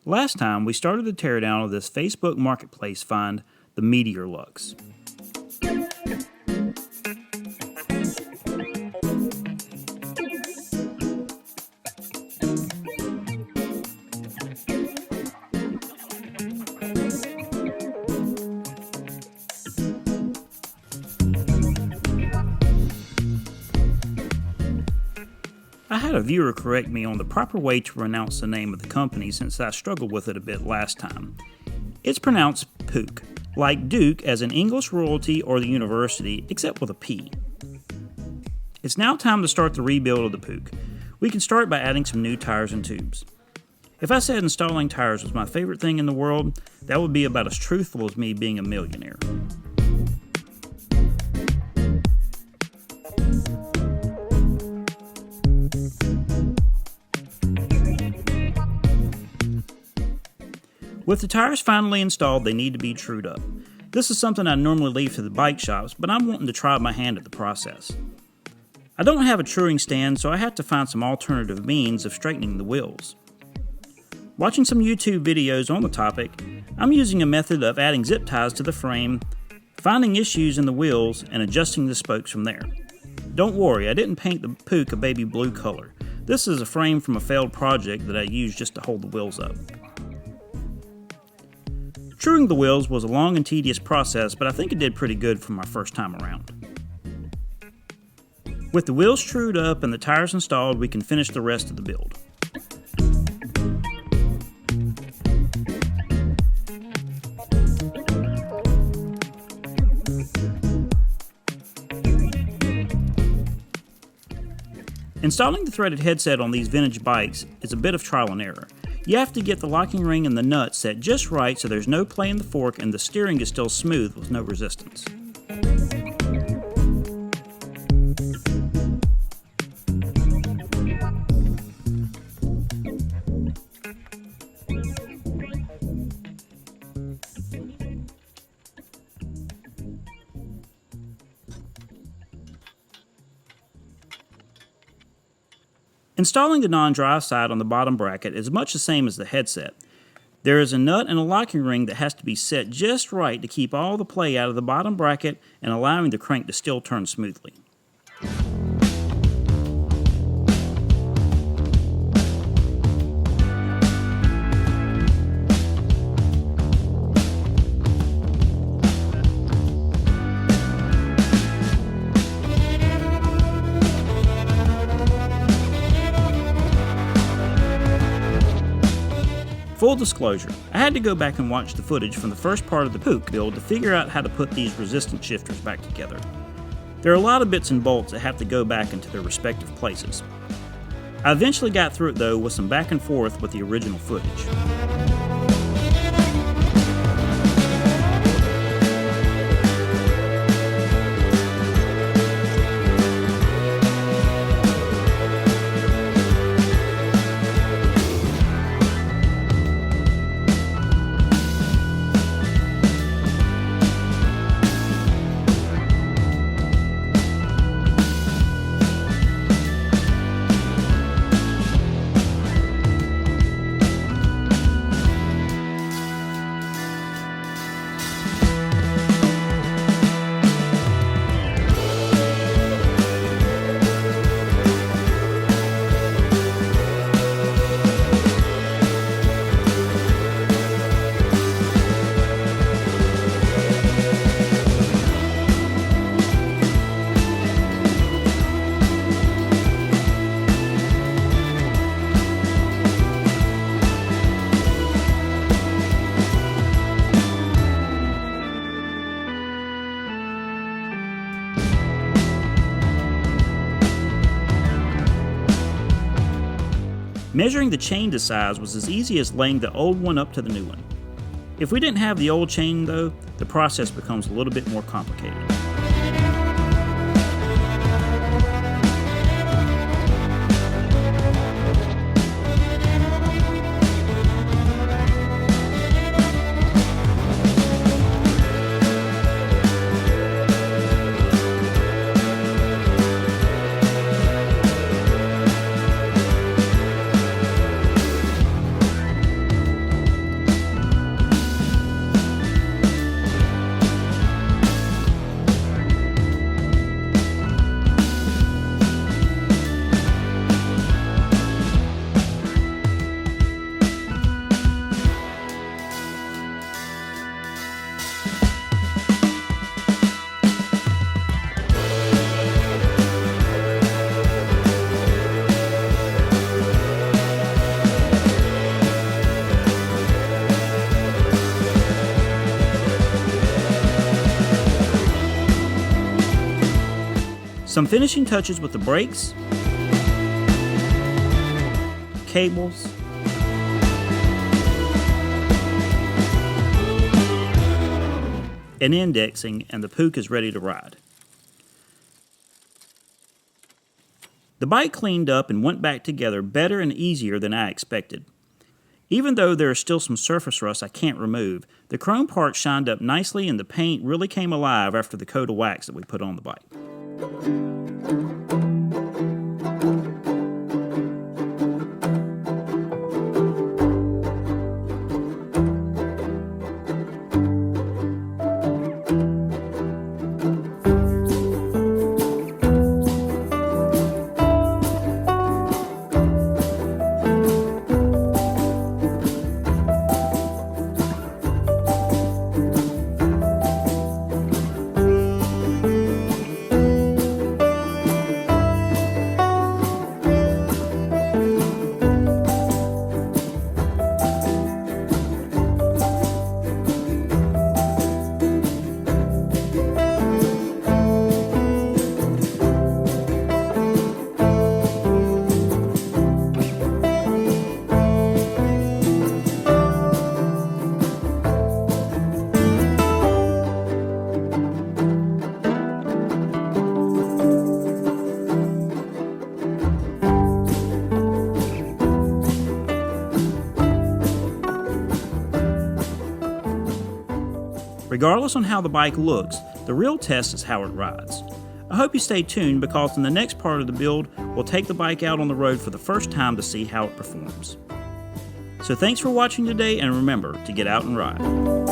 Last time, we started the teardown of this Facebook Marketplace find, the Meteor Luxe. I had a viewer correct me on the proper way to pronounce the name of the company since I struggled with it a bit last time. It's pronounced PUCH, like Duke as in English royalty or the university, except with a P. It's now time to start the rebuild of the PUCH. We can start by adding some new tires and tubes. If I said installing tires was my favorite thing in the world, that would be about as truthful as me being a millionaire. With the tires finally installed, they need to be trued up. This is something I normally leave to the bike shops, but I'm wanting to try my hand at the process. I don't have a truing stand, so I have to find some alternative means of straightening the wheels. Watching some YouTube videos on the topic, I'm using a method of adding zip ties to the frame, finding issues in the wheels, and adjusting the spokes from there. Don't worry, I didn't paint the PUCH a baby blue color. This is a frame from a failed project that I used just to hold the wheels up. Truing the wheels was a long and tedious process, but I think it did pretty good for my first time around. With the wheels trued up and the tires installed, we can finish the rest of the build. Installing the threaded headset on these vintage bikes is a bit of trial and error. You have to get the locking ring and the nut set just right so there's no play in the fork and the steering is still smooth with no resistance. Installing the non-drive side on the bottom bracket is much the same as the headset. There is a nut and a locking ring that has to be set just right to keep all the play out of the bottom bracket and allowing the crank to still turn smoothly. Full disclosure, I had to go back and watch the footage from the first part of the PUCH build to figure out how to put these resistance shifters back together. There are a lot of bits and bolts that have to go back into their respective places. I eventually got through it though with some back and forth with the original footage. Measuring the chain to size was as easy as laying the old one up to the new one. If we didn't have the old chain though, the process becomes a little bit more complicated. Some finishing touches with the brakes, cables, and indexing, and the PUCH is ready to ride. The bike cleaned up and went back together better and easier than I expected. Even though there is still some surface rust I can't remove, the chrome parts shined up nicely and the paint really came alive after the coat of wax that we put on the bike. Regardless on how the bike looks, the real test is how it rides. I hope you stay tuned because in the next part of the build, we'll take the bike out on the road for the first time to see how it performs. So thanks for watching today, and remember to get out and ride.